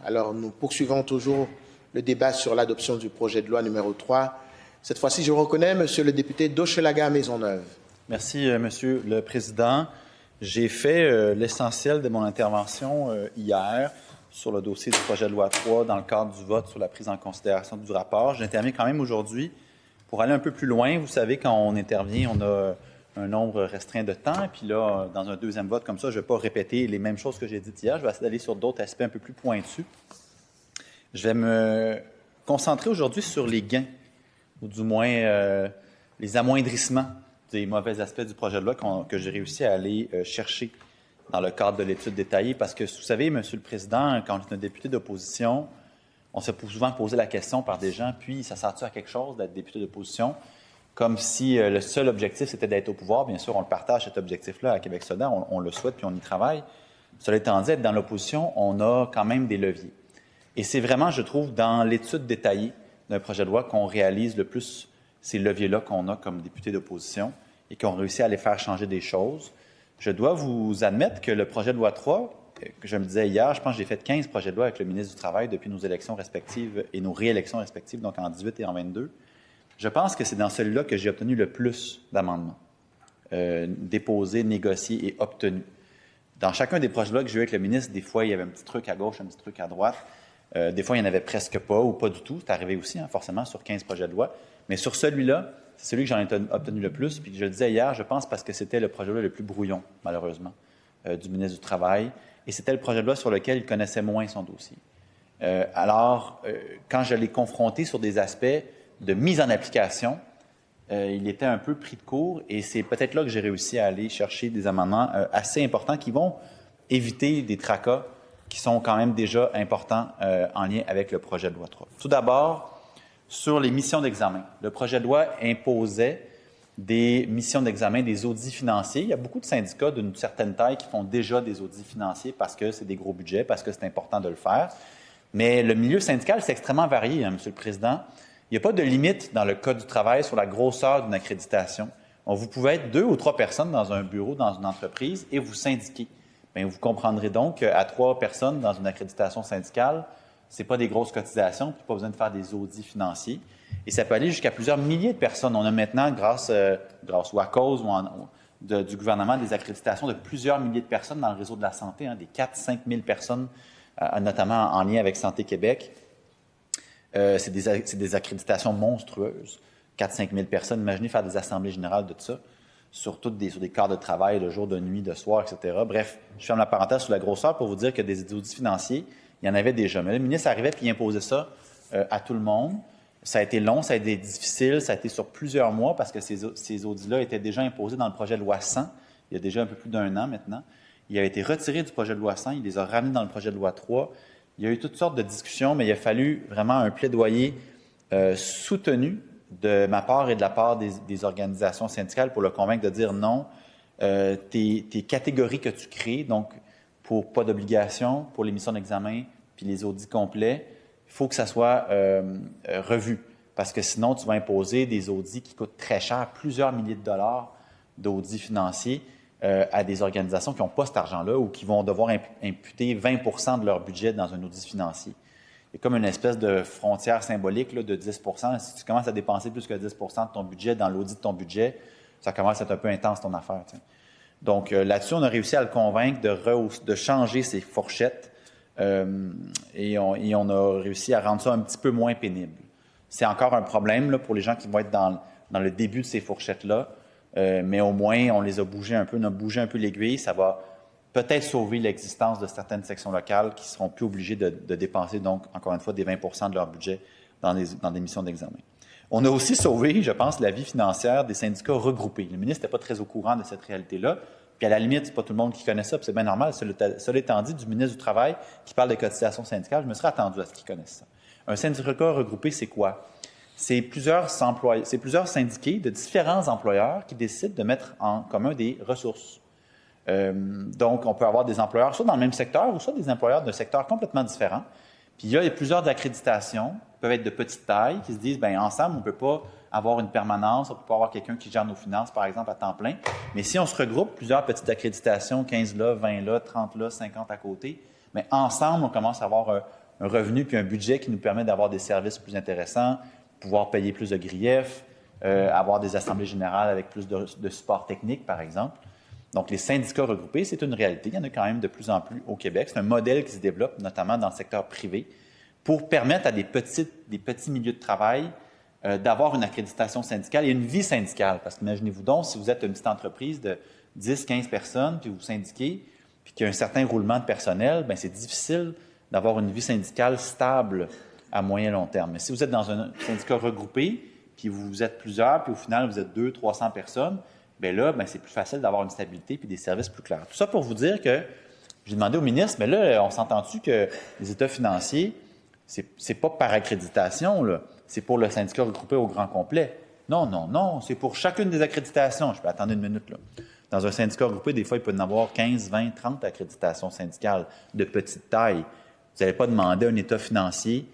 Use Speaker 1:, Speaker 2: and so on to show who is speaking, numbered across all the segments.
Speaker 1: Alors, nous poursuivons toujours le débat sur l'adoption du projet de loi numéro 3. Cette fois-ci, je reconnais Monsieur le député d'Hochelaga Maisonneuve.
Speaker 2: Merci, Monsieur le Président. J'ai fait l'essentiel de mon intervention hier sur le dossier du projet de loi 3 dans le cadre du vote sur la prise en considération du rapport. J'interviens quand même aujourd'hui pour aller un peu plus loin. Vous savez, quand on intervient, on a un nombre restreint de temps. Et puis là, dans un deuxième vote comme ça, je ne vais pas répéter les mêmes choses que j'ai dites hier. Je vais essayer d'aller sur d'autres aspects un peu plus pointus. Je vais me concentrer aujourd'hui sur les gains, ou du moins les amoindrissements des mauvais aspects du projet de loi que j'ai réussi à aller chercher dans le cadre de l'étude détaillée. Parce que, vous savez, Monsieur le Président, quand on est un député d'opposition, on se peut souvent poser la question par des gens, puis ça sert-tu à quelque chose d'être député d'opposition? Comme si le seul objectif, c'était d'être au pouvoir. Bien sûr, on le partage, cet objectif-là, à Québec solidaire. On le souhaite, puis on y travaille. Cela étant dit, être dans l'opposition, on a quand même des leviers. Et c'est vraiment, je trouve, dans l'étude détaillée d'un projet de loi qu'on réalise le plus ces leviers-là qu'on a comme député d'opposition et qu'on réussit à les faire changer des choses. Je dois vous admettre que le projet de loi 3, que je me disais hier, je pense que j'ai fait 15 projets de loi avec le ministre du Travail depuis nos élections respectives et nos réélections respectives, donc en 18 et en 22. Je pense que c'est dans celui-là que j'ai obtenu le plus d'amendements déposés, négociés et obtenus. Dans chacun des projets de loi que j'ai eu avec le ministre, des fois, il y avait un petit truc à gauche, un petit truc à droite. Des fois, il n'y en avait presque pas ou pas du tout. C'est arrivé aussi, forcément, sur 15 projets de loi. Mais sur celui-là, c'est celui que j'en ai obtenu le plus. Puis je le disais hier, je pense parce que c'était le projet de loi le plus brouillon, malheureusement, du ministre du Travail. Et c'était le projet de loi sur lequel il connaissait moins son dossier. Alors, quand je l'ai confronté sur des aspects de mise en application, il était un peu pris de court. Et c'est peut-être là que j'ai réussi à aller chercher des amendements assez importants qui vont éviter des tracas qui sont quand même déjà importants en lien avec le projet de loi 3. Tout d'abord, sur les missions d'examen. Le projet de loi imposait des missions d'examen, des audits financiers. Il y a beaucoup de syndicats d'une certaine taille qui font déjà des audits financiers parce que c'est des gros budgets, parce que c'est important de le faire. Mais le milieu syndical, c'est extrêmement varié, Monsieur le Président. Il n'y a pas de limite dans le Code du travail sur la grosseur d'une accréditation. Vous pouvez être 2 ou 3 personnes dans un bureau, dans une entreprise, et vous syndiquer. Bien, vous comprendrez donc qu'à 3 personnes dans une accréditation syndicale, ce n'est pas des grosses cotisations, puis pas besoin de faire des audits financiers. Et ça peut aller jusqu'à plusieurs milliers de personnes. On a maintenant, grâce ou à cause du gouvernement, des accréditations de plusieurs milliers de personnes dans le réseau de la santé, des 4-5 000 personnes, notamment en lien avec Santé Québec. C'est des accréditations monstrueuses. 4-5 000 personnes. Imaginez faire des assemblées générales de tout ça, sur des quarts de travail, de jour, de nuit, de soir, etc. Bref, je ferme la parenthèse sur la grosseur pour vous dire que des audits financiers, il y en avait déjà. Mais le ministre arrivait et il imposait ça à tout le monde. Ça a été long, ça a été difficile, ça a été sur plusieurs mois parce que ces audits-là étaient déjà imposés dans le projet de loi 100, il y a déjà un peu plus d'1 an maintenant. Il a été retiré du projet de loi 100, il les a ramenés dans le projet de loi 3. Il y a eu toutes sortes de discussions, mais il a fallu vraiment un plaidoyer soutenu de ma part et de la part des organisations syndicales pour le convaincre de dire non, tes catégories que tu crées, donc pour pas d'obligation, pour les missions d'examen, puis les audits complets, il faut que ça soit revu. Parce que sinon, tu vas imposer des audits qui coûtent très cher, plusieurs milliers de dollars d'audits financiers à des organisations qui n'ont pas cet argent-là ou qui vont devoir imputer 20 % de leur budget dans un audit financier. Il y a comme une espèce de frontière symbolique là, de 10 %. Si tu commences à dépenser plus que 10 % de ton budget dans l'audit de ton budget, ça commence à être un peu intense ton affaire. T'sais. Donc là-dessus, on a réussi à le convaincre de changer ses fourchettes et on a réussi à rendre ça un petit peu moins pénible. C'est encore un problème là, pour les gens qui vont être dans le début de ces fourchettes-là, mais au moins, on les a bougées un peu, on a bougé un peu l'aiguille. Ça va peut-être sauver l'existence de certaines sections locales qui ne seront plus obligées de dépenser, donc, encore une fois, des 20 % de leur budget dans des missions d'examen. On a aussi sauvé, je pense, la vie financière des syndicats regroupés. Le ministre n'était pas très au courant de cette réalité-là. Puis à la limite, c'est pas tout le monde qui connaît ça, puis c'est bien normal. Cela étant dit, du ministre du Travail qui parle de cotisations syndicales, je me serais attendu à ce qu'il connaisse ça. Un syndicat regroupé, c'est quoi? C'est plusieurs syndiqués de différents employeurs qui décident de mettre en commun des ressources. Donc, on peut avoir des employeurs soit dans le même secteur ou soit des employeurs d'un secteur complètement différent. Puis il y a plusieurs accréditations qui peuvent être de petite taille qui se disent, bien, ensemble, on ne peut pas avoir une permanence, on ne peut pas avoir quelqu'un qui gère nos finances, par exemple, à temps plein. Mais si on se regroupe, plusieurs petites accréditations, 15 là, 20 là, 30 là, 50 à côté, Mais ensemble, on commence à avoir un revenu puis un budget qui nous permet d'avoir des services plus intéressants, pouvoir payer plus de griefs, avoir des assemblées générales avec plus de support technique, par exemple. Donc, les syndicats regroupés, c'est une réalité. Il y en a quand même de plus en plus au Québec. C'est un modèle qui se développe, notamment dans le secteur privé, pour permettre à des petits milieux de travail d'avoir une accréditation syndicale et une vie syndicale. Parce qu'imaginez-vous donc, si vous êtes une petite entreprise de 10-15 personnes, puis vous syndiquez, puis qu'il y a un certain roulement de personnel, bien, c'est difficile d'avoir une vie syndicale stable à moyen long terme. Mais si vous êtes dans un syndicat regroupé, puis vous êtes plusieurs, puis au final, vous êtes 200-300 personnes, bien là, bien, c'est plus facile d'avoir une stabilité puis des services plus clairs. Tout ça pour vous dire que j'ai demandé au ministre, mais là, on s'entend-tu que les états financiers, c'est pas par accréditation, là, c'est pour le syndicat regroupé au grand complet. Non, non, non, c'est pour chacune des accréditations. Je peux attendre une minute, là. Dans un syndicat regroupé, des fois, il peut y en avoir 15, 20, 30 accréditations syndicales de petite taille. Vous n'allez pas demander un état financier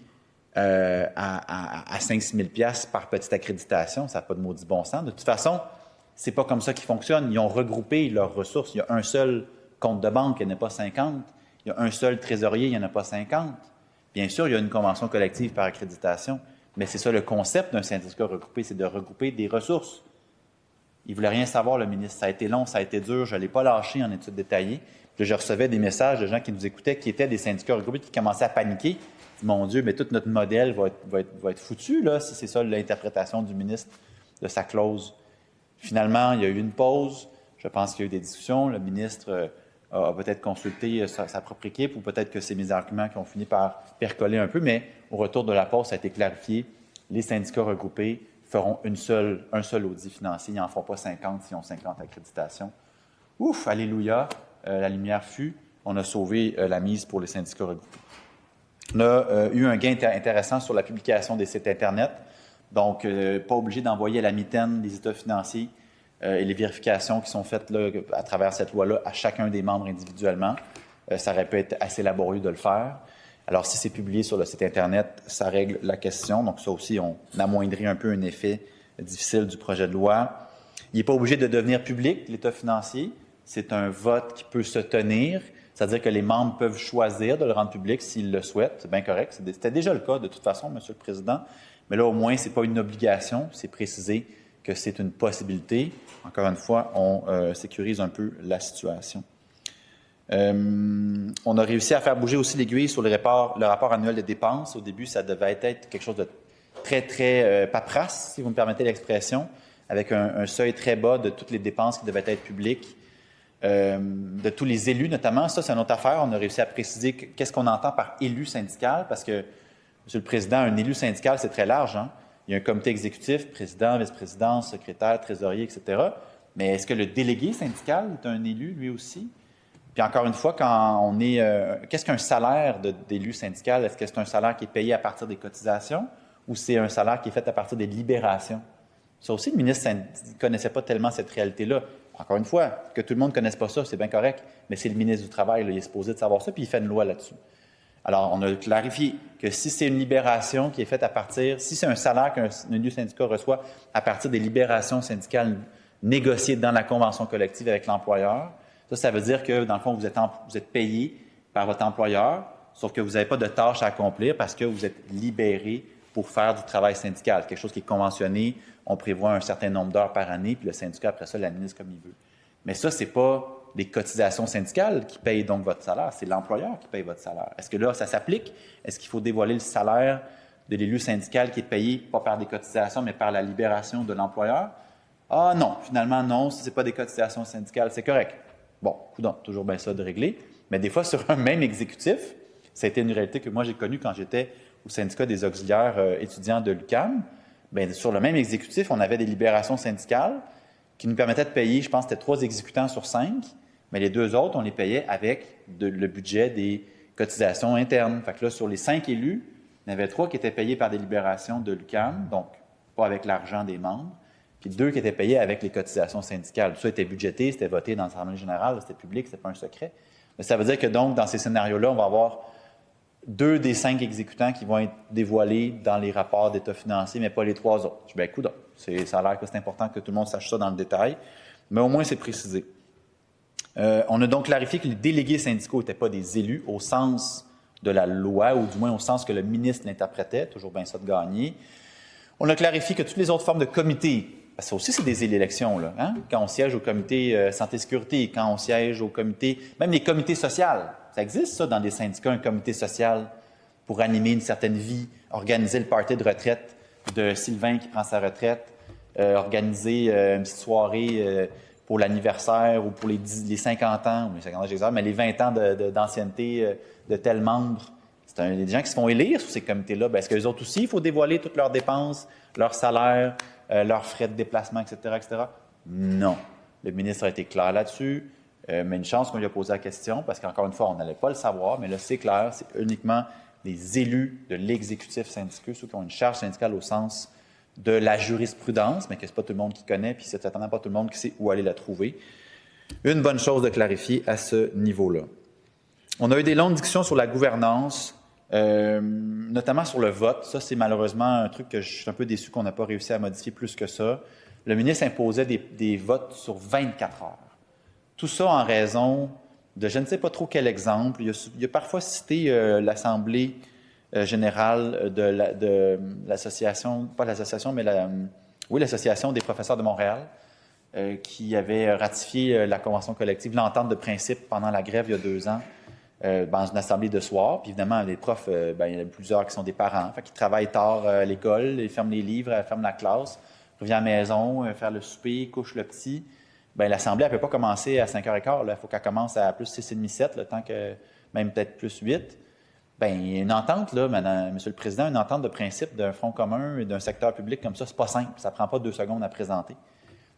Speaker 2: à 5 000 $ par petite accréditation. Ça n'a pas de maudit bon sens. De toute façon, c'est pas comme ça qu'ils fonctionnent. Ils ont regroupé leurs ressources. Il y a un seul compte de banque, il n'y en a pas 50. Il y a un seul trésorier, il n'y en a pas 50. Bien sûr, il y a une convention collective par accréditation, mais c'est ça le concept d'un syndicat regroupé, c'est de regrouper des ressources. Il ne voulait rien savoir, le ministre. Ça a été long, ça a été dur, je ne l'ai pas lâché en études détaillées. Puis je recevais des messages de gens qui nous écoutaient, qui étaient des syndicats regroupés, qui commençaient à paniquer. Mon Dieu, mais tout notre modèle va être foutu, là, si c'est ça l'interprétation du ministre de sa clause. Finalement, il y a eu une pause. Je pense qu'il y a eu des discussions. Le ministre a peut-être consulté sa propre équipe ou peut-être que c'est mes arguments qui ont fini par percoler un peu, mais au retour de la pause, ça a été clarifié. Les syndicats regroupés feront un seul audit financier. Ils n'en font pas 50 s'ils ont 50 accréditations. Ouf, alléluia, la lumière fut. On a sauvé la mise pour les syndicats regroupés. On a eu un gain intéressant sur la publication des sites Internet. Donc, pas obligé d'envoyer à la mitaine les états financiers et les vérifications qui sont faites là, à travers cette loi-là à chacun des membres individuellement. Ça aurait pu être assez laborieux de le faire. Alors, si c'est publié sur le site Internet, ça règle la question. Donc, ça aussi, on amoindrit un peu un effet difficile du projet de loi. Il n'est pas obligé de devenir public, l'état financier. C'est un vote qui peut se tenir. C'est-à-dire que les membres peuvent choisir de le rendre public s'ils le souhaitent. C'est bien correct. C'était déjà le cas, de toute façon, M. le Président. Mais là, au moins, ce n'est pas une obligation. C'est précisé que c'est une possibilité. Encore une fois, on sécurise un peu la situation. On a réussi à faire bouger aussi l'aiguille sur le rapport annuel des dépenses. Au début, ça devait être quelque chose de très, très paperasse, si vous me permettez l'expression, avec un seuil très bas de toutes les dépenses qui devaient être publiques. De tous les élus notamment. Ça, c'est une autre affaire. On a réussi à préciser qu'est-ce qu'on entend par élu syndical, parce que, Monsieur le Président, un élu syndical, c'est très large. Hein? Il y a un comité exécutif, président, vice-président, secrétaire, trésorier, etc. Mais est-ce que le délégué syndical est un élu, lui aussi? Puis encore une fois, quand on est... qu'est-ce qu'un salaire d'élu syndical? Est-ce que c'est un salaire qui est payé à partir des cotisations ou c'est un salaire qui est fait à partir des libérations? Ça aussi, le ministre ne connaissait pas tellement cette réalité-là. Encore une fois, que tout le monde ne connaisse pas ça, c'est bien correct, mais c'est le ministre du Travail, là, il est supposé de savoir ça, puis il fait une loi là-dessus. Alors, on a clarifié que si c'est une libération qui est faite à partir, si c'est un salaire qu'un élu syndicat reçoit à partir des libérations syndicales négociées dans la convention collective avec l'employeur, ça veut dire que, dans le fond, vous êtes payé par votre employeur, sauf que vous n'avez pas de tâches à accomplir parce que vous êtes libéré pour faire du travail syndical, quelque chose qui est conventionné. On prévoit un certain nombre d'heures par année, puis le syndicat, après ça, l'administre comme il veut. Mais ça, ce n'est pas les cotisations syndicales qui payent donc votre salaire, c'est l'employeur qui paye votre salaire. Est-ce que là, ça s'applique? Est-ce qu'il faut dévoiler le salaire de l'élu syndical qui est payé, pas par des cotisations, mais par la libération de l'employeur? Ah non, finalement, non, si ce n'est pas des cotisations syndicales, c'est correct. Bon, coudonc, toujours bien ça de régler. Mais des fois, sur un même exécutif, ça a été une réalité que moi, j'ai connue quand j'étais au syndicat des auxiliaires étudiants de l'UQAM. Bien, sur le même exécutif, on avait des libérations syndicales qui nous permettaient de payer, je pense, c'était 3 exécutants sur 5, mais les 2 autres, on les payait avec le budget des cotisations internes. Fait que là, sur les 5 élus, il y en avait 3 qui étaient payés par des libérations de l'UQAM, donc pas avec l'argent des membres, puis 2 qui étaient payés avec les cotisations syndicales. Tout ça était budgété, c'était voté dans l'Assemblée générale, c'était public, c'était pas un secret. Mais ça veut dire que donc, dans ces scénarios-là, on va avoir 2 des 5 exécutants qui vont être dévoilés dans les rapports d'état financier, mais pas les 3 autres. Je dis, bien, ça a l'air que c'est important que tout le monde sache ça dans le détail, mais au moins, c'est précisé. On a donc clarifié que les délégués syndicaux n'étaient pas des élus au sens de la loi, ou du moins au sens que le ministre l'interprétait, toujours bien ça de gagner. On a clarifié que toutes les autres formes de comités, parce que ça aussi c'est des élections, là, hein? Quand on siège au comité santé-sécurité, quand on siège au comité, même les comités sociaux, ça existe ça dans des syndicats, un comité social pour animer une certaine vie, organiser le party de retraite de Sylvain qui prend sa retraite, organiser une petite soirée pour l'anniversaire ou pour les 50 ans, ou les 50 ans, j'exagère, mais les 20 ans d'ancienneté de tel membre. C'est des gens qui se font élire sur ces comités-là. Est-ce qu'eux autres aussi, il faut dévoiler toutes leurs dépenses, leurs salaires, leurs frais de déplacement, etc., etc.? Non. Le ministre a été clair là-dessus, mais une chance qu'on lui a posé la question, parce qu'encore une fois, on n'allait pas le savoir, mais là, c'est clair, c'est uniquement les élus de l'exécutif syndical, ceux qui ont une charge syndicale au sens de la jurisprudence, mais que ce n'est pas tout le monde qui connaît, puis c'est certainement pas tout le monde qui sait où aller la trouver. Une bonne chose de clarifier à ce niveau-là. On a eu des longues discussions sur la gouvernance, notamment sur le vote. Ça, c'est malheureusement un truc que je suis un peu déçu qu'on n'a pas réussi à modifier plus que ça. Le ministre imposait des votes sur 24 heures. Tout ça en raison de je ne sais pas trop quel exemple. Il a parfois cité l'Assemblée générale de l'association, pas l'association, mais l'Association des professeurs de Montréal, qui avait ratifié la convention collective, l'entente de principe pendant la grève il y a 2 ans, dans une assemblée de soir. Puis évidemment, les profs, il y en a plusieurs qui sont des parents, qui travaillent tard à l'école, ils ferment les livres, ils ferment la classe, reviennent à la maison, faire le souper, couchent le petit. L'assemblée, elle ne peut pas commencer à 5h15. Il faut qu'elle commence à plus 6h30, 7, le temps que même peut-être plus 8. Une entente, là, Monsieur le Président, une entente de principe d'un front commun et d'un secteur public comme ça, c'est pas simple. Ça ne prend pas 2 secondes à présenter.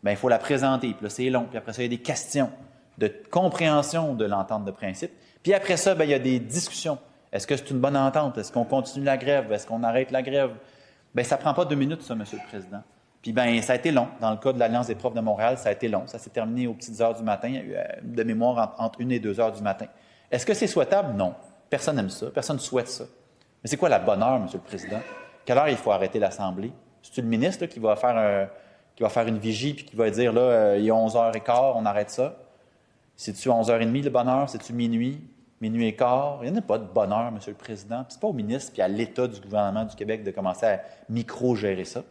Speaker 2: Il faut la présenter, puis là, c'est long. Puis après ça, il y a des questions de compréhension de l'entente de principe. Puis après ça, il y a des discussions. Est-ce que c'est une bonne entente? Est-ce qu'on continue la grève? Est-ce qu'on arrête la grève? Ça ne prend pas 2 minutes, ça, Monsieur le Président. Puis ça a été long. Dans le cas de l'Alliance des profs de Montréal, ça a été long. Ça s'est terminé aux petites heures du matin. Il y a eu de mémoire entre 1 et 2 heures du matin. Est-ce que c'est souhaitable? Non. Personne n'aime ça. Personne ne souhaite ça. Mais c'est quoi la bonne heure, Monsieur le Président? Quelle heure il faut arrêter l'Assemblée? C'est-tu le ministre là, qui va faire une vigie puis qui va dire, là, il est 11h15, on arrête ça? C'est-tu 11h30 le bonne heure? C'est-tu minuit? Minuit et quart? Il n'y en a pas de bonne heure, Monsieur le Président. Ce n'est pas au ministre puis à l'État du gouvernement du Québec de commencer à micro-gérer ça.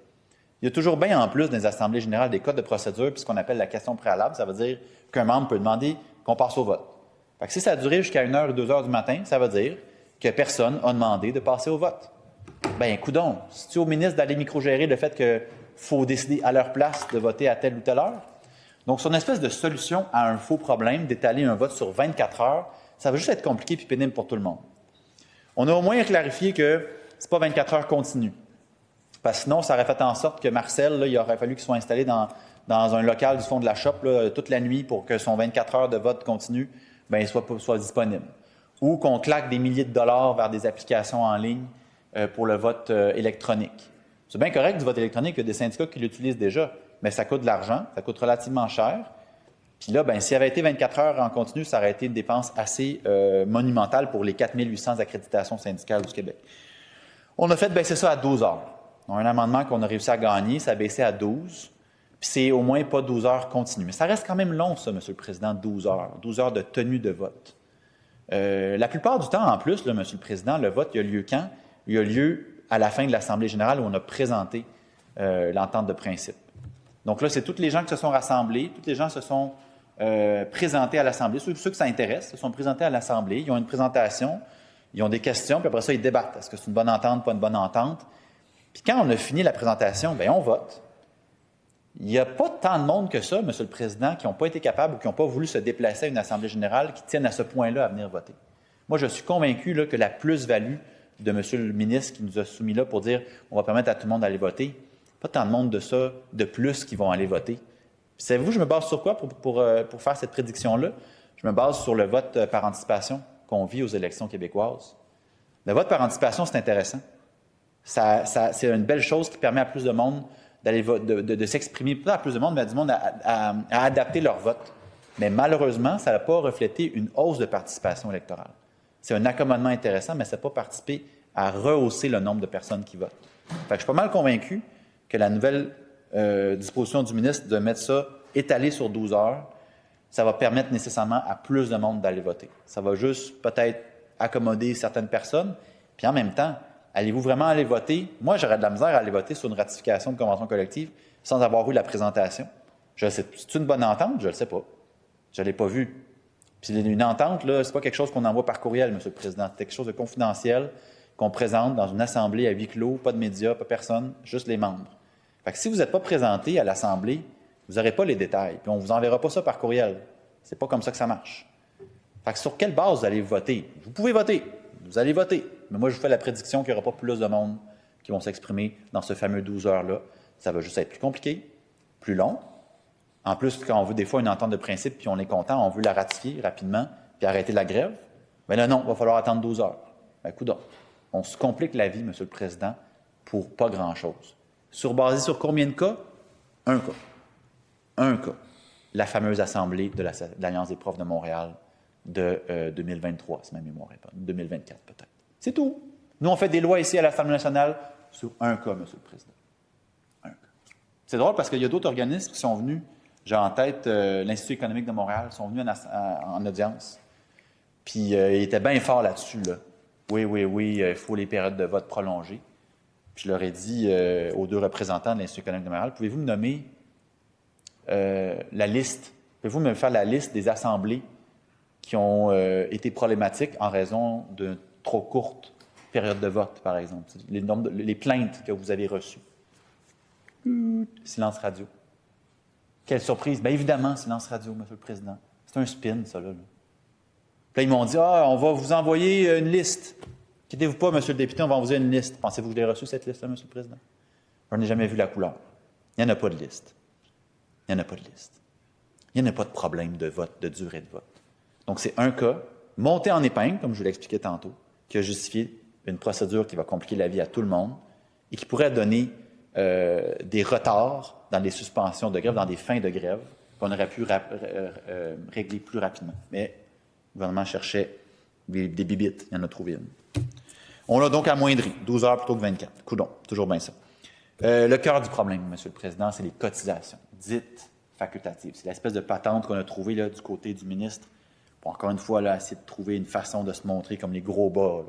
Speaker 2: Il y a toujours bien, en plus, dans les assemblées générales, des codes de procédure, puis ce qu'on appelle la question préalable, ça veut dire qu'un membre peut demander qu'on passe au vote. Fait que si ça a duré jusqu'à 1h ou 2h du matin, ça veut dire que personne n'a demandé de passer au vote. Coudonc, c'est-tu au ministre d'aller micro-gérer le fait qu'il faut décider à leur place de voter à telle ou telle heure? Donc, c'est une espèce de solution à un faux problème d'étaler un vote sur 24 heures. Ça va juste être compliqué et pénible pour tout le monde. On a au moins clarifié que ce n'est pas 24 heures continues. Parce que sinon, ça aurait fait en sorte que Marcel, là, il aurait fallu qu'il soit installé dans un local du fond de la shop là, toute la nuit pour que son 24 heures de vote continue soit disponible. Ou qu'on claque des milliers de dollars vers des applications en ligne pour le vote électronique. C'est bien correct du vote électronique, il y a des syndicats qui l'utilisent déjà, mais ça coûte de l'argent, ça coûte relativement cher. Puis là, s'il y avait été 24 heures en continu, ça aurait été une dépense assez monumentale pour les 4800 accréditations syndicales du Québec. On a fait baisser ça à 12 heures. On a un amendement qu'on a réussi à gagner, ça a baissé à 12, puis c'est au moins pas 12 heures continues. Mais ça reste quand même long, ça, Monsieur le Président, 12 heures de tenue de vote. La plupart du temps, en plus, là, Monsieur le Président, le vote, il a lieu quand? Il a lieu à la fin de l'Assemblée générale où on a présenté l'entente de principe. Donc là, c'est toutes les gens qui se sont rassemblés, tous les gens se sont présentés à l'Assemblée, ceux que ça intéresse, se sont présentés à l'Assemblée, ils ont une présentation, ils ont des questions, puis après ça, ils débattent. Est-ce que c'est une bonne entente, pas une bonne entente? Puis quand on a fini la présentation, on vote. Il n'y a pas tant de monde que ça, Monsieur le Président, qui n'ont pas été capables ou qui n'ont pas voulu se déplacer à une Assemblée générale qui tiennent à ce point-là à venir voter. Moi, je suis convaincu là, que la plus-value de Monsieur le ministre qui nous a soumis là pour dire on va permettre à tout le monde d'aller voter, pas tant de monde de plus qui vont aller voter. Puis savez-vous, je me base sur quoi pour faire cette prédiction-là? Je me base sur le vote par anticipation qu'on vit aux élections québécoises. Le vote par anticipation, c'est intéressant. C'est une belle chose qui permet à plus de monde d'aller de s'exprimer, pas à plus de monde, mais à du monde à adapter leur vote. Mais malheureusement, ça n'a pas reflété une hausse de participation électorale. C'est un accommodement intéressant, mais ça n'a pas participé à rehausser le nombre de personnes qui votent. Fait que je suis pas mal convaincu que la nouvelle disposition du ministre de mettre ça étalé sur 12 heures ça va permettre nécessairement à plus de monde d'aller voter. Ça va juste peut-être accommoder certaines personnes. Puis en même temps, allez-vous vraiment aller voter? Moi, j'aurais de la misère à aller voter sur une ratification de convention collective sans avoir eu la présentation. Je sais, c'est une bonne entente? Je ne le sais pas. Je ne l'ai pas vue. Puis une entente, là, c'est pas quelque chose qu'on envoie par courriel, M. le Président. C'est quelque chose de confidentiel qu'on présente dans une assemblée à huis clos, pas de médias, pas personne, juste les membres. Fait que si vous n'êtes pas présenté à l'assemblée, vous n'aurez pas les détails. Puis on ne vous enverra pas ça par courriel. C'est pas comme ça que ça marche. Fait que sur quelle base vous allez voter? Vous pouvez voter. Vous allez voter. Mais moi, je vous fais la prédiction qu'il n'y aura pas plus de monde qui vont s'exprimer dans ce fameux 12 heures-là. Ça va juste être plus compliqué, plus long. En plus, quand on veut des fois une entente de principe, puis on est content, on veut la ratifier rapidement, puis arrêter la grève, bien là, non, il va falloir attendre 12 heures. Ben, coudonc. On se complique la vie, M. le Président, pour pas grand-chose. Basé sur combien de cas? Un cas. Un cas. La fameuse assemblée de l'Alliance des profs de Montréal de 2023, si ma mémoire est pas. 2024 peut-être. C'est tout. Nous, on fait des lois ici à l'Assemblée nationale sur un cas, M. le Président. Un cas. C'est drôle parce qu'il y a d'autres organismes qui sont venus. J'ai en tête l'Institut économique de Montréal, sont venus en audience. Puis ils étaient bien forts là-dessus. Là. Oui, il faut les périodes de vote prolongées. Puis je leur ai dit aux deux représentants de l'Institut économique de Montréal, pouvez-vous me nommer la liste, pouvez-vous me faire la liste des assemblées qui ont été problématiques en raison d'une trop courte période de vote, par exemple? Les plaintes que vous avez reçues. Silence radio. Quelle surprise! Bien évidemment, silence radio, M. le Président. C'est un spin, ça, là. Puis là, ils m'ont dit, on va vous envoyer une liste. Inquiétez-vous pas, M. le député, on va envoyer une liste. Pensez-vous que je l'ai reçue, cette liste-là, M. le Président? Je n'ai jamais vu la couleur. Il n'y en a pas de liste. Il n'y en a pas de liste. Il n'y en a pas de problème de vote, de durée de vote. Donc, c'est un cas, monté en épingle, comme je vous l'expliquais tantôt, qui a justifié une procédure qui va compliquer la vie à tout le monde et qui pourrait donner des retards dans les suspensions de grève, dans des fins de grève, qu'on aurait pu régler plus rapidement. Mais le gouvernement cherchait des bibittes. Il y en a trouvé une. On l'a donc amoindri, 12 heures plutôt que 24. Coudonc, toujours bien ça. Le cœur du problème, M. le Président, c'est les cotisations, dites facultatives. C'est l'espèce de patente qu'on a trouvée là, du côté du ministre pour, encore une fois, là, essayer de trouver une façon de se montrer comme les gros bas.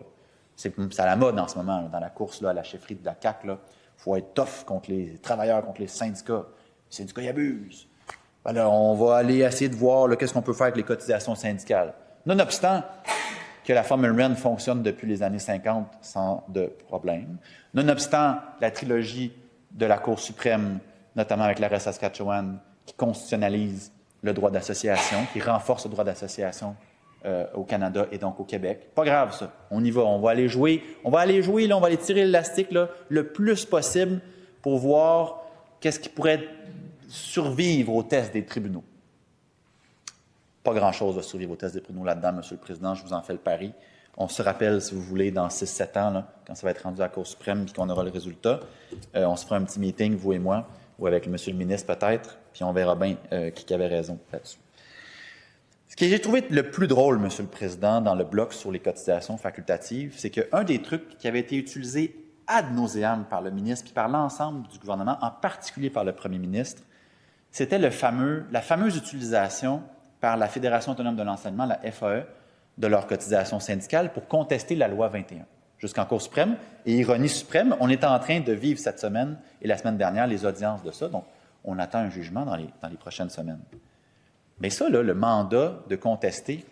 Speaker 2: C'est à la mode en ce moment, là, dans la course là, à la chefferie de la CAQ. Il faut être tough contre les travailleurs, contre les syndicats. Les syndicats, ils abusent. Alors, on va aller essayer de voir qu'est-ce qu'on peut faire avec les cotisations syndicales. Nonobstant que la formule REN fonctionne depuis les années 50 sans de problème. Nonobstant la trilogie de la Cour suprême, notamment avec l'arrêt Saskatchewan, qui constitutionnalise le droit d'association, qui renforce le droit d'association au Canada et donc au Québec. Pas grave, ça. On y va. On va aller jouer. On va aller tirer l'élastique là, le plus possible pour voir qu'est-ce qui pourrait survivre au test des tribunaux. Pas grand-chose va survivre au test des tribunaux là-dedans, M. le Président. Je vous en fais le pari. On se rappelle, si vous voulez, dans 6-7 ans, là, quand ça va être rendu à la Cour suprême et qu'on aura le résultat, on se fera un petit meeting, vous et moi, ou avec M. le ministre peut-être, puis on verra bien qui avait raison là-dessus. Ce que j'ai trouvé le plus drôle, M. le Président, dans le bloc sur les cotisations facultatives, c'est qu'un des trucs qui avait été utilisé ad nauseam par le ministre puis par l'ensemble du gouvernement, en particulier par le premier ministre, c'était la fameuse utilisation par la Fédération autonome de l'enseignement, la FAE, de leurs cotisations syndicales pour contester la loi 21 jusqu'en Cour suprême. Et ironie suprême, on est en train de vivre cette semaine et la semaine dernière les audiences de ça. Donc, on attend un jugement dans les prochaines semaines. Mais ça, là, le mandat de contester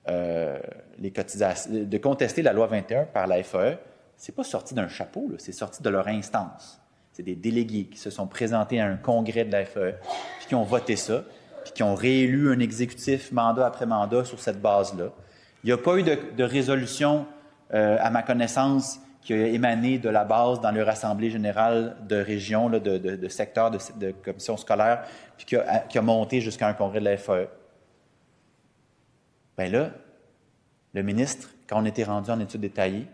Speaker 2: les cotisations, de contester la loi 21 par la FAE, c'est pas sorti d'un chapeau, là, c'est sorti de leur instance. C'est des délégués qui se sont présentés à un congrès de la FAE, puis qui ont voté ça, puis qui ont réélu un exécutif mandat après mandat sur cette base-là. Il n'y a pas eu de résolution, à ma connaissance, qui a émané de la base dans leur assemblée générale de région, là, de secteur, de commission scolaire, puis qui a monté jusqu'à un congrès de la FAE. Bien là, le ministre, quand on était rendu en études détaillées,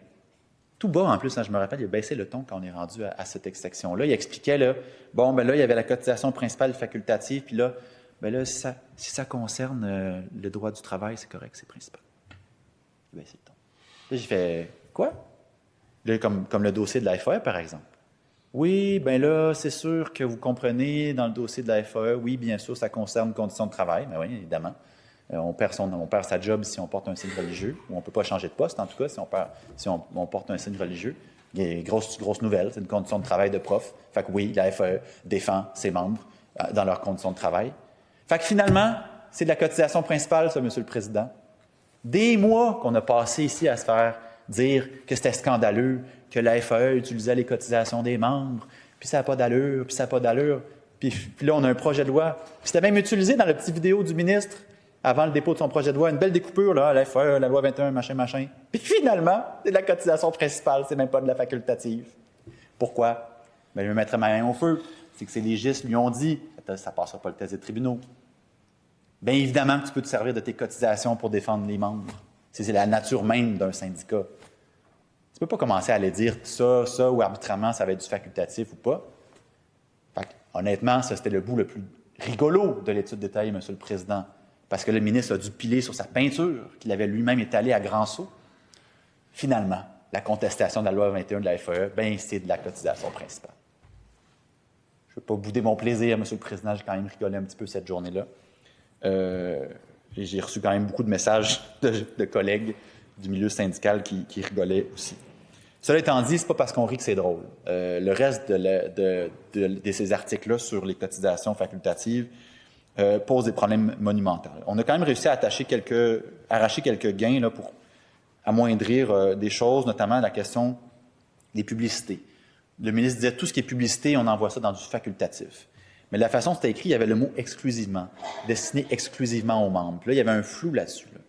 Speaker 2: tout bas en plus, hein, je me rappelle, il a baissé le ton quand on est rendu à cette section-là. Il expliquait, là, il y avait la cotisation principale facultative, puis là, si ça concerne le droit du travail, c'est correct, c'est principal. Il a baissé le ton. Là, j'ai fait, quoi? Là, comme le dossier de la FAE, par exemple. Oui, bien là, c'est sûr que vous comprenez, dans le dossier de la FAE, oui, bien sûr, ça concerne les conditions de travail, mais oui, évidemment. On perd sa job si on porte un signe religieux, ou on ne peut pas changer de poste, en tout cas, si on porte un signe religieux. Grosse nouvelle, c'est une condition de travail de prof. Fait que oui, la FAE défend ses membres dans leurs conditions de travail. Fait que finalement, c'est de la cotisation principale, ça, M. le Président. Des mois qu'on a passé ici à se faire dire que c'était scandaleux, que la FAE utilisait les cotisations des membres, puis ça n'a pas d'allure, puis ça n'a pas d'allure. Puis là, on a un projet de loi. Puis c'était même utilisé dans la petite vidéo du ministre avant le dépôt de son projet de loi, une belle découpure, là, la FAE, la loi 21, machin. Puis finalement, c'est de la cotisation principale, c'est même pas de la facultative. Pourquoi? Bien, je me mettrais ma main au feu. C'est que ces légistes lui ont dit, ça ne passera pas le test des tribunaux. Bien évidemment que tu peux te servir de tes cotisations pour défendre les membres. C'est la nature même d'un syndicat. Tu ne peux pas commencer à aller dire ça, ou arbitrairement, ça va être du facultatif ou pas. Fait que, honnêtement, ça, c'était le bout le plus rigolo de l'étude détaillée, M. le Président. Parce que le ministre a dû piler sur sa peinture qu'il avait lui-même étalée à grands sauts. Finalement, la contestation de la loi 21 de la FAE, bien, c'est de la cotisation principale. Je ne veux pas bouder mon plaisir, M. le Président, j'ai quand même rigolé un petit peu cette journée-là. J'ai reçu quand même beaucoup de messages de collègues du milieu syndical qui rigolaient aussi. Cela étant dit, ce n'est pas parce qu'on rit que c'est drôle. Le reste de ces articles-là sur les cotisations facultatives pose des problèmes monumentaux. On a quand même réussi à arracher quelques gains là, pour amoindrir des choses, notamment la question des publicités. Le ministre disait tout ce qui est publicité, on envoie ça dans du facultatif. Mais la façon dont c'était écrit, il y avait le mot « exclusivement », destiné exclusivement aux membres. Puis là, il y avait un flou là-dessus. Là.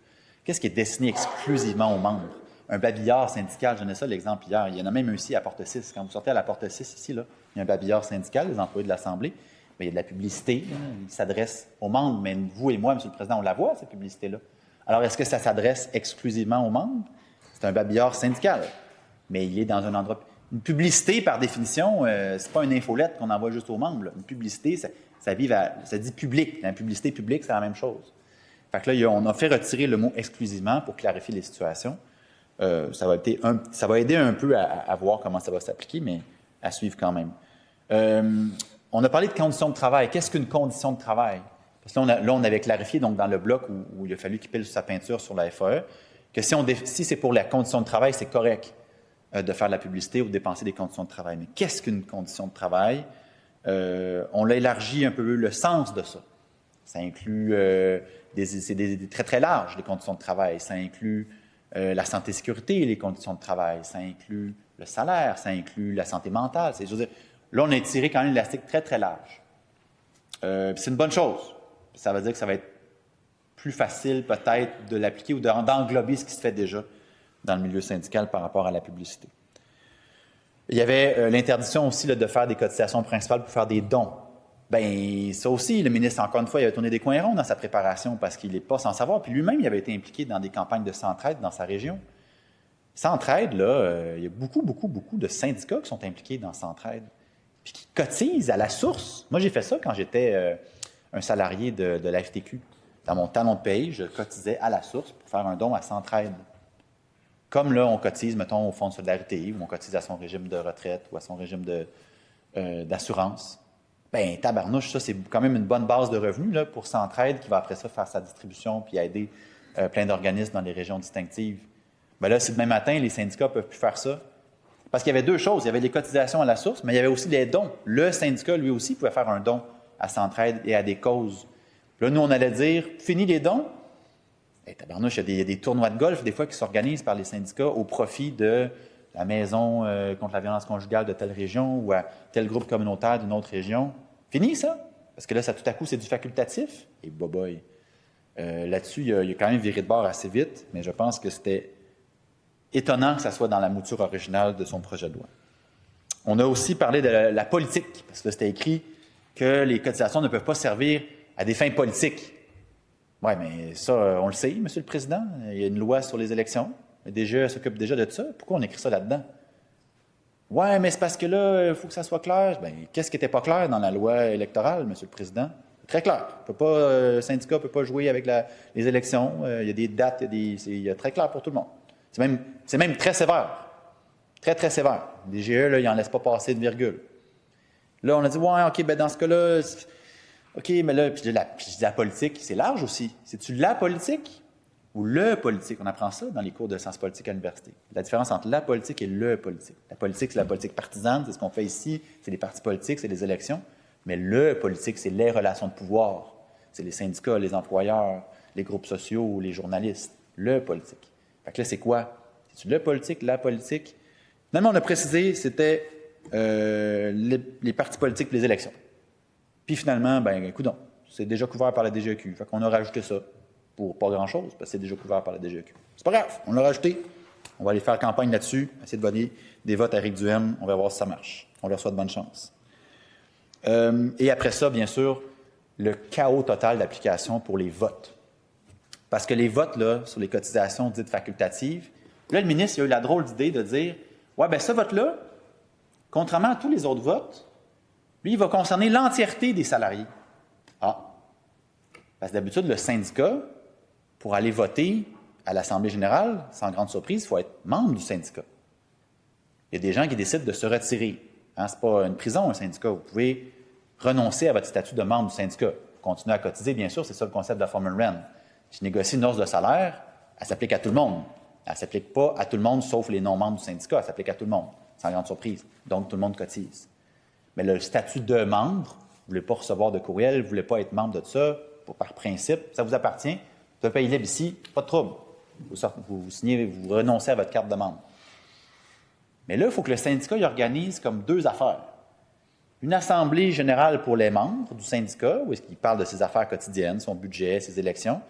Speaker 2: Qu'est-ce qui est destiné exclusivement aux membres? Un babillard syndical, je donnais ça l'exemple hier. Il y en a même un ici à Porte 6. Quand vous sortez à la Porte 6, ici, là, il y a un babillard syndical, les employés de l'Assemblée. Bien, il y a de la publicité, là, il s'adresse aux membres, mais vous et moi, M. le Président, on la voit, cette publicité-là. Alors, est-ce que ça s'adresse exclusivement aux membres? C'est un babillard syndical, mais il est dans un endroit... Une publicité, par définition, c'est pas une infolette qu'on envoie juste aux membres. Là. Une publicité, ça dit public. La publicité publique, c'est la même chose. Fait que là, on a fait retirer le mot exclusivement pour clarifier les situations. Ça va aider un peu à voir comment ça va s'appliquer, mais à suivre quand même. On a parlé de conditions de travail. Qu'est-ce qu'une condition de travail? Parce que là, on avait clarifié donc, dans le bloc où il a fallu qu'il pile sa peinture sur la FAE, que si c'est pour la condition de travail, c'est correct de faire de la publicité ou de dépenser des conditions de travail. Mais qu'est-ce qu'une condition de travail? On l'a élargi un peu le sens de ça. Ça inclut, c'est très, très large, les conditions de travail. Ça inclut la santé et sécurité, les conditions de travail. Ça inclut le salaire, ça inclut la santé mentale. Je veux dire, là, on a tiré quand même l'élastique très, très large. C'est une bonne chose. Ça veut dire que ça va être plus facile peut-être de l'appliquer ou d'englober ce qui se fait déjà dans le milieu syndical par rapport à la publicité. Il y avait l'interdiction aussi là, de faire des cotisations principales pour faire des dons. Bien, ça aussi, le ministre, encore une fois, il avait tourné des coins ronds dans sa préparation parce qu'il n'est pas sans savoir. Puis lui-même, il avait été impliqué dans des campagnes de Centraide dans sa région. Centraide, là, il y a beaucoup de syndicats qui sont impliqués dans Centraide puis qui cotisent à la source. Moi, j'ai fait ça quand j'étais un salarié de la FTQ. Dans mon talon de paye, je cotisais à la source pour faire un don à Centraide. Comme là, on cotise, mettons, au Fonds de solidarité, ou on cotise à son régime de retraite ou à son régime d'assurance. Bien, tabarnouche, ça, c'est quand même une bonne base de revenus là, pour Centraide qui va après ça faire sa distribution puis aider plein d'organismes dans les régions distinctives. Bien là, si demain matin, les syndicats ne peuvent plus faire ça, parce qu'il y avait deux choses. Il y avait les cotisations à la source, mais il y avait aussi les dons. Le syndicat, lui aussi, pouvait faire un don à Centraide et à des causes. Puis là, nous, on allait dire, fini les dons. Hey, tabarnouche, il y a des tournois de golf, des fois, qui s'organisent par les syndicats au profit de la maison contre la violence conjugale de telle région ou à tel groupe communautaire d'une autre région. Fini, ça? Parce que là, ça, tout à coup, c'est du facultatif. Et boboy. Là-dessus, il a quand même viré de bord assez vite, mais je pense que c'était étonnant que ça soit dans la mouture originale de son projet de loi. On a aussi parlé de la politique, parce que là, c'était écrit que les cotisations ne peuvent pas servir à des fins politiques. Oui, mais ça, on le sait, M. le Président. Il y a une loi sur les élections. Le DGE s'occupe déjà de ça. Pourquoi on écrit ça là-dedans? Oui, mais c'est parce que là, il faut que ça soit clair. Bien, qu'est-ce qui n'était pas clair dans la loi électorale, M. le Président? Très clair. Le syndicat ne peut pas jouer avec les élections. Il y a des dates, il y a très clair pour tout le monde. C'est même très sévère. Très, très sévère. Le DGE, là, il n'en laisse pas passer de virgule. Là, on a dit, ouais, OK, ben dans ce cas-là, OK, mais là, puis la politique, c'est large aussi. C'est-tu la politique ou le politique? On apprend ça dans les cours de sciences politiques à l'université. La différence entre la politique et le politique. La politique, c'est la politique partisane, c'est ce qu'on fait ici, c'est les partis politiques, c'est les élections. Mais le politique, c'est les relations de pouvoir. C'est les syndicats, les employeurs, les groupes sociaux, les journalistes. Le politique. Fait que là, c'est quoi? C'est-tu le politique, la politique? Finalement, on a précisé, c'était les partis politiques et les élections. Puis finalement, ben écoute, c'est déjà couvert par la DGEQ. Fait qu'on a rajouté ça pour pas grand-chose, parce que c'est déjà couvert par la DGEQ. C'est pas grave, on l'a rajouté. On va aller faire campagne là-dessus, essayer de donner des votes à Éric Duhaime. On va voir si ça marche. On leur souhaite bonne chance. Et après ça, bien sûr, le chaos total d'application pour les votes. Parce que les votes, là, sur les cotisations dites facultatives, là, le ministre il a eu la drôle d'idée de dire « Ouais, bien ce vote-là, contrairement à tous les autres votes, lui, il va concerner l'entièreté des salariés. » Ah! Parce que d'habitude, le syndicat, pour aller voter à l'Assemblée générale, sans grande surprise, il faut être membre du syndicat. Il y a des gens qui décident de se retirer. Hein, ce n'est pas une prison, un syndicat. Vous pouvez renoncer à votre statut de membre du syndicat. Vous continuez à cotiser, bien sûr, c'est ça le concept de la formule Wren. Je négocie une hausse de salaire, elle s'applique à tout le monde. Elle ne s'applique pas à tout le monde, sauf les non-membres du syndicat. Elle s'applique à tout le monde, sans grande surprise. Donc, tout le monde cotise. Mais le statut de membre, vous ne voulez pas recevoir de courriel, vous ne voulez pas être membre de ça, par principe, ça vous appartient. Vous avez payé libre ici, pas de trouble. Vous signez, vous renoncez à votre carte de membre. Mais là, il faut que le syndicat y organise comme deux affaires. Une assemblée générale pour les membres du syndicat, où est-ce qu'il parle de ses affaires quotidiennes, son budget, ses élections.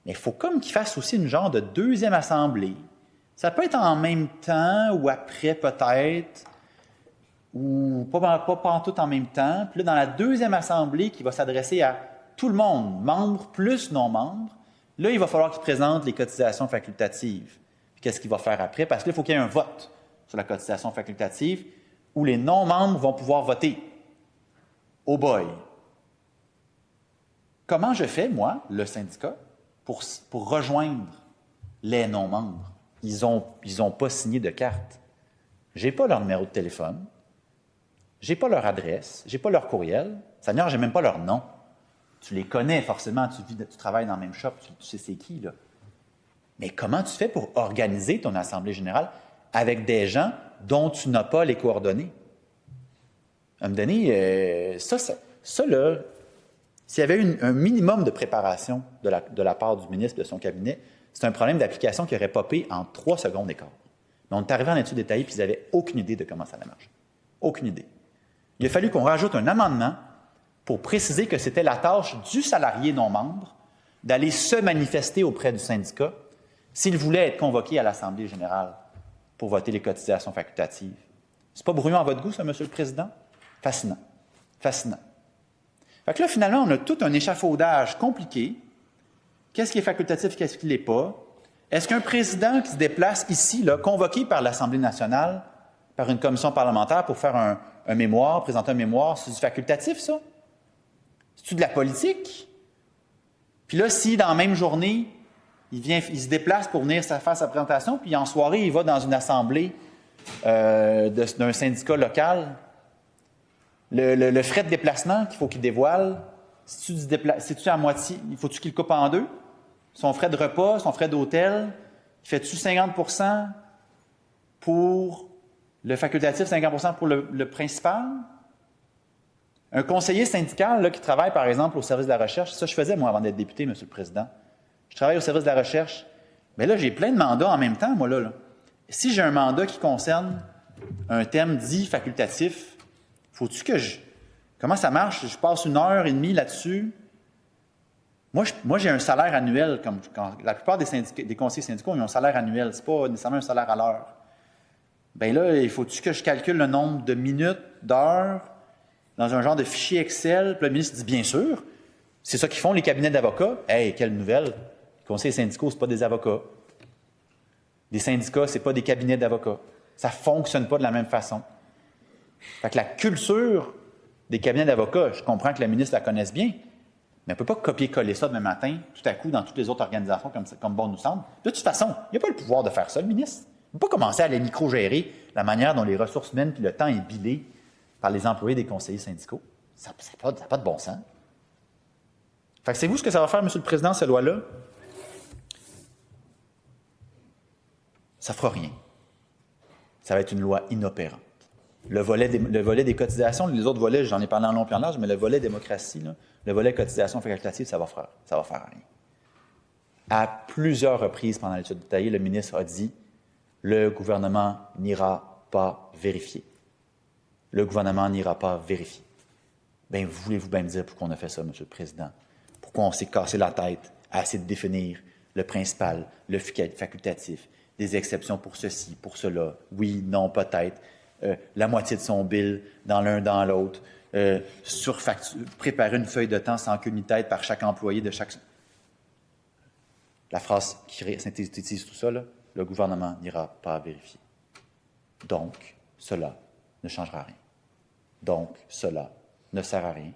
Speaker 2: Mais il faut comme qu'il fasse aussi une genre de deuxième assemblée. Ça peut être en même temps ou après peut-être, ou pas tout en même temps. Puis là, dans la deuxième assemblée qui va s'adresser à tout le monde, membres plus non-membres, là, il va falloir qu'il présente les cotisations facultatives. Puis qu'est-ce qu'il va faire après? Parce que là, il faut qu'il y ait un vote sur la cotisation facultative où les non-membres vont pouvoir voter. Oh boy! Comment je fais, moi, le syndicat, pour rejoindre les non-membres? Ils ont pas signé de carte. Je n'ai pas leur numéro de téléphone. Je n'ai pas leur adresse. Je n'ai pas leur courriel. Seigneur, je n'ai même pas leur nom. Tu les connais forcément, tu travailles dans le même shop, tu sais c'est qui, là. Mais comment tu fais pour organiser ton assemblée générale avec des gens dont tu n'as pas les coordonnées? À me donner, ça là, s'il y avait eu un minimum de préparation de la part du ministre et de son cabinet, c'est un problème d'application qui aurait popé en 3 secondes d'écart. Mais on est arrivé en étude détaillée puis ils n'avaient aucune idée de comment ça allait marcher. Aucune idée. Il a fallu qu'on rajoute un amendement pour préciser que c'était la tâche du salarié non-membre d'aller se manifester auprès du syndicat s'il voulait être convoqué à l'Assemblée générale pour voter les cotisations facultatives. C'est pas brouillon à votre goût, ça, M. le Président? Fascinant. Fascinant. Fait que là, finalement, on a tout un échafaudage compliqué. Qu'est-ce qui est facultatif, qu'est-ce qui ne l'est pas? Est-ce qu'un président qui se déplace ici, là, convoqué par l'Assemblée nationale, par une commission parlementaire pour faire un mémoire, présenter un mémoire, c'est du facultatif, ça? C'est-tu de la politique? Puis là, si dans la même journée, il se déplace pour venir faire sa présentation, puis en soirée, il va dans une assemblée d'un syndicat local, le frais de déplacement qu'il faut qu'il dévoile, c'est-tu à moitié? Il faut-tu qu'il le coupe en deux? Son frais de repas, son frais d'hôtel, fait-tu 50% pour le facultatif, 50% pour le principal? Un conseiller syndical là, qui travaille, par exemple, au service de la recherche, ça je faisais, moi, avant d'être député, M. le Président. Je travaille au service de la recherche. Mais là, j'ai plein de mandats en même temps, moi, là. Si j'ai un mandat qui concerne un thème dit facultatif, faut-tu que comment ça marche? Je passe 1h30 là-dessus. Moi, j'ai un salaire annuel, comme la plupart des conseillers syndicaux ont un salaire annuel. Ce n'est pas nécessairement un salaire à l'heure. Bien là, il faut-tu que je calcule le nombre de minutes, d'heures, dans un genre de fichier Excel? Puis le ministre dit, bien sûr, c'est ça qu'ils font, les cabinets d'avocats. Hey, quelle nouvelle! Les conseillers syndicaux, ce n'est pas des avocats. Les syndicats, ce n'est pas des cabinets d'avocats. Ça ne fonctionne pas de la même façon. Fait que la culture des cabinets d'avocats, je comprends que la ministre la connaisse bien, mais on ne peut pas copier-coller ça demain matin, tout à coup, dans toutes les autres organisations comme bon nous semble. De toute façon, il n'y a pas le pouvoir de faire ça, le ministre. Il ne peut pas commencer à aller micro-gérer la manière dont les ressources humaines et le temps est bilé par les employés des conseillers syndicaux. Ça n'a pas de bon sens. Fait que savez-vous ce que ça va faire, M. le Président, cette loi-là? Ça ne fera rien. Ça va être une loi inopérante. Le volet des cotisations, les autres volets, j'en ai parlé en long et en large, mais le volet démocratie, là, le volet cotisation facultative, ça va faire rien. À plusieurs reprises pendant l'étude détaillée, le ministre a dit « Le gouvernement n'ira pas vérifier. » Le gouvernement n'ira pas vérifier. Bien, voulez-vous bien me dire pourquoi on a fait ça, M. le Président? Pourquoi on s'est cassé la tête à essayer de définir le principal, le facultatif, des exceptions pour ceci, pour cela, oui, non, peut-être, la moitié de son bill dans l'un, dans l'autre, préparer une feuille de temps sans queue ni tête par chaque employé de chaque... La phrase qui synthétise tout ça, là, le gouvernement n'ira pas vérifier. Donc, cela ne changera rien. Donc, cela ne sert à rien.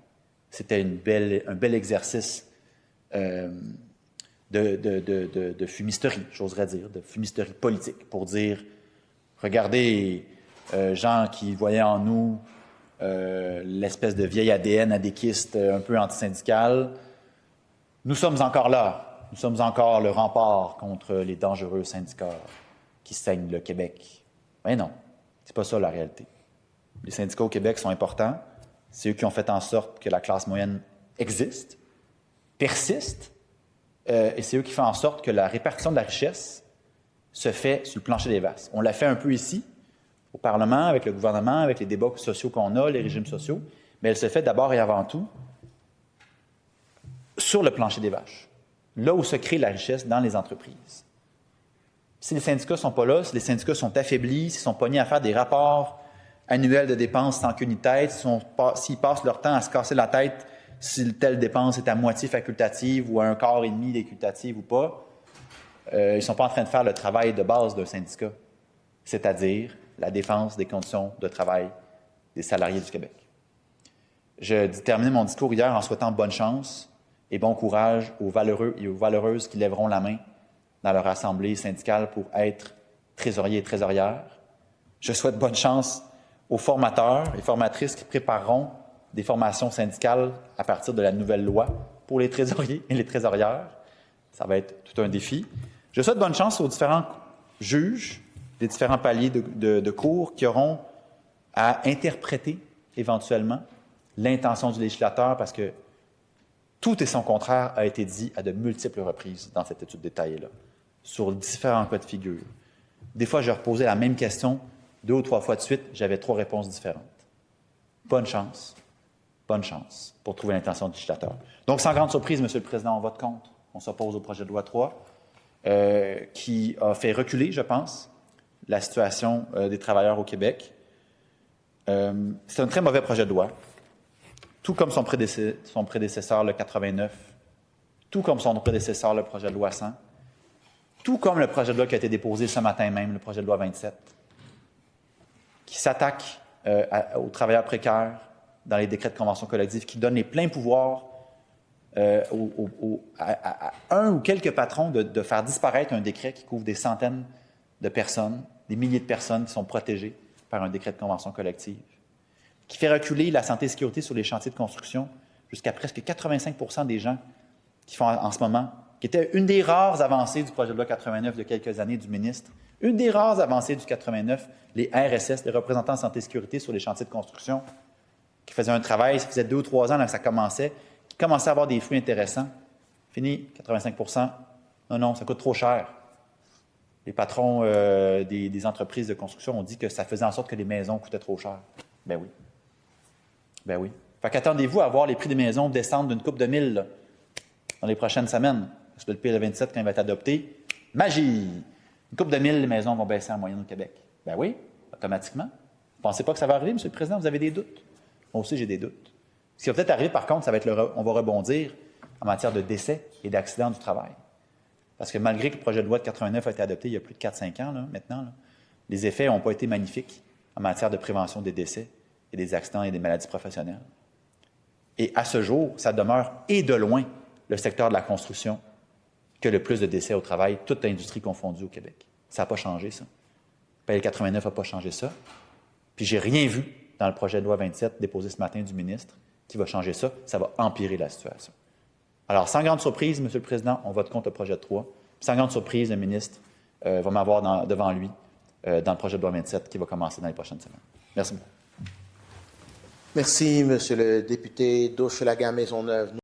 Speaker 2: C'était un bel exercice de fumisterie, j'oserais dire, de fumisterie politique, pour dire, regardez, gens qui voyaient en nous l'espèce de vieil ADN adéquiste un peu antisyndical, nous sommes encore là. Nous sommes encore le rempart contre les dangereux syndicats qui saignent le Québec. Mais non, c'est pas ça la réalité. Les syndicats au Québec sont importants. C'est eux qui ont fait en sorte que la classe moyenne existe, persiste, et c'est eux qui font en sorte que la répartition de la richesse se fait sur le plancher des vases. On l'a fait un peu ici, au Parlement, avec le gouvernement, avec les débats sociaux qu'on a, les régimes sociaux, mais elle se fait d'abord et avant tout sur le plancher des vaches, là où se crée la richesse dans les entreprises. Si les syndicats ne sont pas là, si les syndicats sont affaiblis, s'ils sont pognés à faire des rapports annuels de dépenses sans queue ni tête, s'ils passent leur temps à se casser la tête si telle dépense est à moitié facultative ou à un quart et demi facultative ou pas, ils ne sont pas en train de faire le travail de base d'un syndicat, c'est-à-dire la défense des conditions de travail des salariés du Québec. Je terminais mon discours hier en souhaitant bonne chance et bon courage aux valeureux et aux valeureuses qui lèveront la main dans leur assemblée syndicale pour être trésoriers et trésorières. Je souhaite bonne chance aux formateurs et formatrices qui prépareront des formations syndicales à partir de la nouvelle loi pour les trésoriers et les trésorières. Ça va être tout un défi. Je souhaite bonne chance aux différents juges des différents paliers de cours qui auront à interpréter éventuellement l'intention du législateur parce que tout et son contraire a été dit à de multiples reprises dans cette étude détaillée-là, sur différents cas de figure. Des fois, je reposais la même question 2 ou 3 fois de suite, j'avais 3 réponses différentes. Bonne chance pour trouver l'intention du législateur. Donc, sans grande surprise, M. le Président, on vote contre. On s'oppose au projet de loi 3, qui a fait reculer, je pense, la situation des travailleurs au Québec. C'est un très mauvais projet de loi, tout comme son prédécesseur, le 89, tout comme son prédécesseur, le projet de loi 100, tout comme le projet de loi qui a été déposé ce matin même, le projet de loi 27, qui s'attaque aux travailleurs précaires dans les décrets de convention collective, qui donne les pleins pouvoirs à un ou quelques patrons de faire disparaître un décret qui couvre des centaines de personnes, des milliers de personnes qui sont protégées par un décret de convention collective, qui fait reculer la santé et sécurité sur les chantiers de construction jusqu'à presque 85% des gens qui font en ce moment, qui était une des rares avancées du projet de loi 89 de quelques années du ministre, une des rares avancées du 89, les RSS, les représentants de santé et sécurité sur les chantiers de construction, qui faisaient un travail, ça faisait 2 ou 3 ans là, que ça commençait, qui commençait à avoir des fruits intéressants. Fini, 85%. Non, ça coûte trop cher. Les patrons des entreprises de construction ont dit que ça faisait en sorte que les maisons coûtaient trop cher. Ben oui. Fait qu'attendez-vous à voir les prix des maisons descendre d'une couple de mille là, dans les prochaines semaines. Parce que le PL27, quand il va être adopté, magie! Une couple de mille, les maisons vont baisser en moyenne au Québec. Ben oui, automatiquement. Vous ne pensez pas que ça va arriver, M. le Président? Vous avez des doutes? Moi aussi, j'ai des doutes. Ce qui va peut-être arriver, par contre, ça va être on va rebondir en matière de décès et d'accidents du travail. Parce que malgré que le projet de loi de 89 a été adopté il y a plus de 4-5 ans, là, maintenant, les effets n'ont pas été magnifiques en matière de prévention des décès et des accidents et des maladies professionnelles. Et à ce jour, ça demeure, et de loin, le secteur de la construction que le plus de décès au travail, toute industrie confondue au Québec. Ça n'a pas changé, ça. PL 89 n'a pas changé ça. Puis j'ai rien vu dans le projet de loi 27 déposé ce matin du ministre qui va changer ça. Ça va empirer la situation. Alors, sans grande surprise, M. le Président, on vote contre le projet de 3. Sans grande surprise, le ministre va m'avoir devant lui dans le projet de loi 27 qui va commencer dans les prochaines semaines. Merci beaucoup.
Speaker 1: Merci, Monsieur le député d'Hochelaga Maisonneuve.